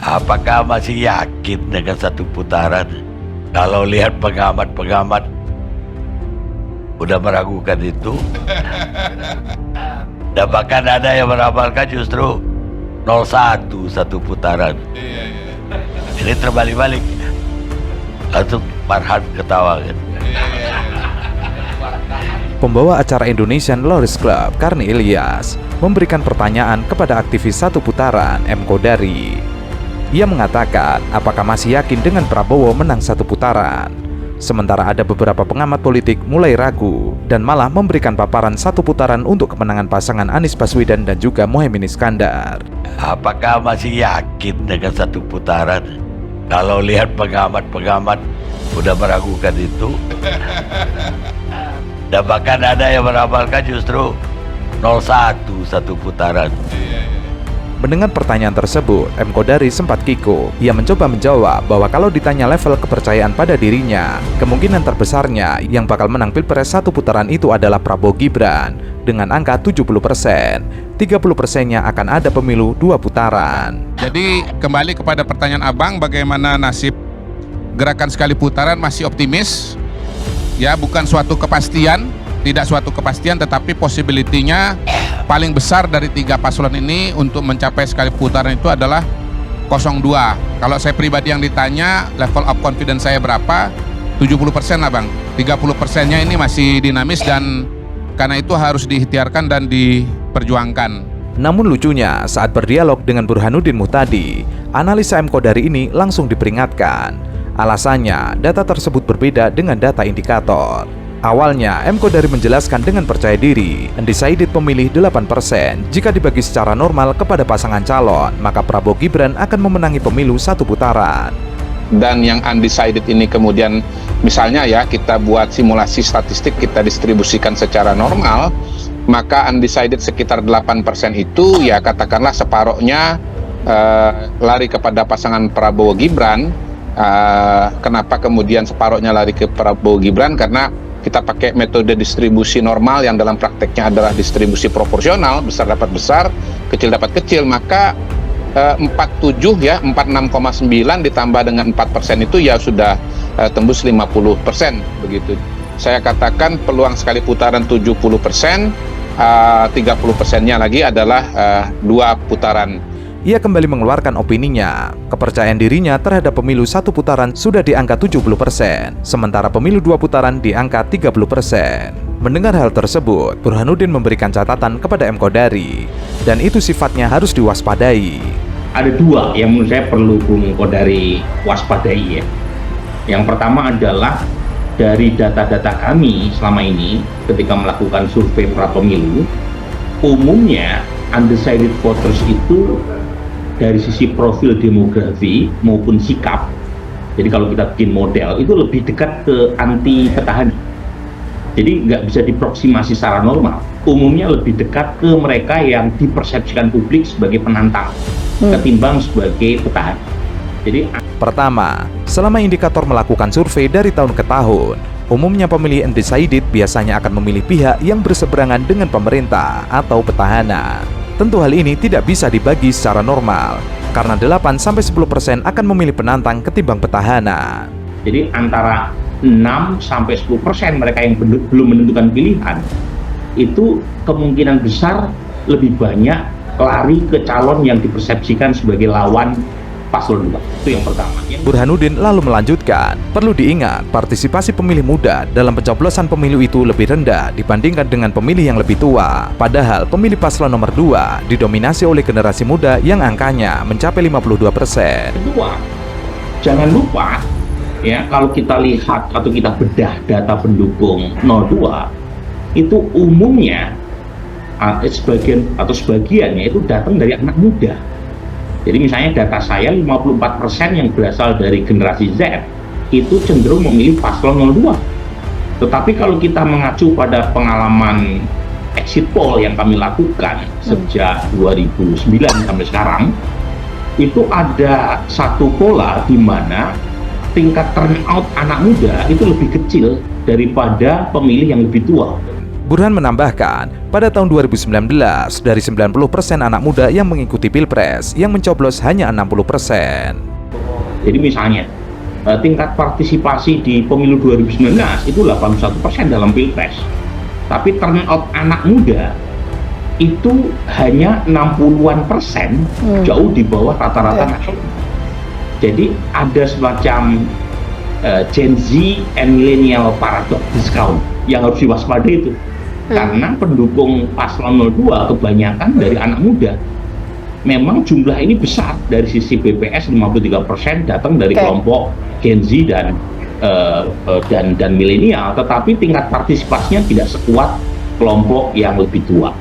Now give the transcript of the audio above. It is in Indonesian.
Apakah masih yakin dengan satu putaran? Kalau lihat pengamat-pengamat udah meragukan itu. Dan bahkan ada yang meramalkan justru 0-1 satu putaran. Ini terbalik-balik. Langsung Farhan ketawa kan. Pembawa acara Indonesian Lawrence Club, Karni Ilyas, memberikan pertanyaan kepada aktivis satu putaran, M. Kodari. Ia mengatakan apakah masih yakin dengan Prabowo menang satu putaran. Sementara ada beberapa pengamat politik mulai ragu dan malah memberikan paparan satu putaran untuk kemenangan pasangan Anies Baswedan dan juga Muhaimin Iskandar. Apakah masih yakin dengan satu putaran? Kalau lihat pengamat-pengamat udah meragukan itu. Dan bahkan ada yang meramalkan justru 0-1 satu putaran. Mendengar pertanyaan tersebut, M. Kodari sempat kikuk. Ia mencoba menjawab bahwa kalau ditanya level kepercayaan pada dirinya, kemungkinan terbesarnya yang bakal menang Pilpres satu putaran itu adalah Prabowo Gibran dengan angka 70%. 30%-nya akan ada pemilu 2 putaran. Jadi kembali kepada pertanyaan Abang, bagaimana nasib gerakan sekali putaran? Masih optimis? Ya, bukan suatu kepastian, tidak suatu kepastian, tetapi possibility-nya paling besar dari 3 paslon ini untuk mencapai sekali putaran itu adalah 02. Kalau saya pribadi yang ditanya, level of confidence saya berapa? 70% lah Bang. 30%-nya ini masih dinamis dan karena itu harus diikhtiarkan dan diperjuangkan. Namun lucunya, saat berdialog dengan Burhanuddin Muhtadi, analisa M. Kodari ini langsung diperingatkan. Alasannya, data tersebut berbeda dengan data indikator. Awalnya, M. Kodari menjelaskan dengan percaya diri, undecided pemilih 8%. Jika dibagi secara normal kepada pasangan calon, maka Prabowo Gibran akan memenangi pemilu satu putaran. Dan yang undecided ini kemudian misalnya ya kita buat simulasi statistik, kita distribusikan secara normal, maka undecided sekitar 8% itu ya katakanlah separohnya lari kepada pasangan Prabowo Gibran. Kenapa kemudian separohnya lari ke Prabowo Gibran? Karena kita pakai metode distribusi normal yang dalam prakteknya adalah distribusi proporsional, besar dapat besar, kecil dapat kecil, maka 47 ya, 46,9 ditambah dengan 4% itu ya sudah tembus 50% begitu. Saya katakan peluang sekali putaran 70%, 30%-nya lagi adalah 2 putaran. Ia kembali mengeluarkan opininya. Kepercayaan dirinya terhadap pemilu satu putaran sudah di angka 70%, sementara pemilu 2 putaran di angka 30%. Mendengar hal tersebut, Burhanuddin memberikan catatan kepada M. Kodari, dan itu sifatnya harus diwaspadai. Ada 2 yang menurut saya perlu Bung Kodari waspadai ya. Yang pertama adalah dari data-data kami selama ini ketika melakukan survei pra pemilu, umumnya undecided voters itu dari sisi profil demografi maupun sikap, jadi kalau kita bikin model itu lebih dekat ke anti petahana, jadi nggak bisa diproksimasi secara normal. Umumnya lebih dekat ke mereka yang dipersepsikan publik sebagai penantang ketimbang sebagai petahana. Jadi pertama, selama indikator melakukan survei dari tahun ke tahun, umumnya pemilih undecided biasanya akan memilih pihak yang berseberangan dengan pemerintah atau petahana. Tentu hal ini tidak bisa dibagi secara normal, karena 8-10% akan memilih penantang ketimbang petahana. Jadi antara 6-10% mereka yang belum menentukan pilihan, itu kemungkinan besar lebih banyak lari ke calon yang dipersepsikan sebagai lawan paslon 2. Itu yang pertama. Burhanuddin lalu melanjutkan, perlu diingat partisipasi pemilih muda dalam pencoblosan pemilu itu lebih rendah dibandingkan dengan pemilih yang lebih tua. Padahal pemilih paslon nomor 2 didominasi oleh generasi muda yang angkanya mencapai 52%. Kedua, jangan lupa ya, kalau kita lihat atau kita bedah data pendukung 02, itu umumnya sebagian atau sebagiannya itu datang dari anak muda. Jadi misalnya data saya 54% yang berasal dari generasi Z itu cenderung memilih paslon 02. Tetapi kalau kita mengacu pada pengalaman exit poll yang kami lakukan sejak 2009 sampai sekarang, itu ada satu pola di mana tingkat turnout anak muda itu lebih kecil daripada pemilih yang lebih tua. Burhan menambahkan, pada tahun 2019, dari 90% anak muda yang mengikuti Pilpres, yang mencoblos hanya 60%. Jadi misalnya, tingkat partisipasi di pemilu 2019 itu 81% dalam Pilpres. Tapi turnout anak muda itu hanya 60-an%, jauh di bawah rata-rata nasional. Jadi ada semacam Gen Z and Millennial Paradox discount yang harus diwaspadai itu. Karena pendukung paslon 02 kebanyakan dari anak muda. Memang jumlah ini besar dari sisi BPS 53% datang dari kelompok Gen Z dan milenial, tetapi tingkat partisipasinya tidak sekuat kelompok yang lebih tua.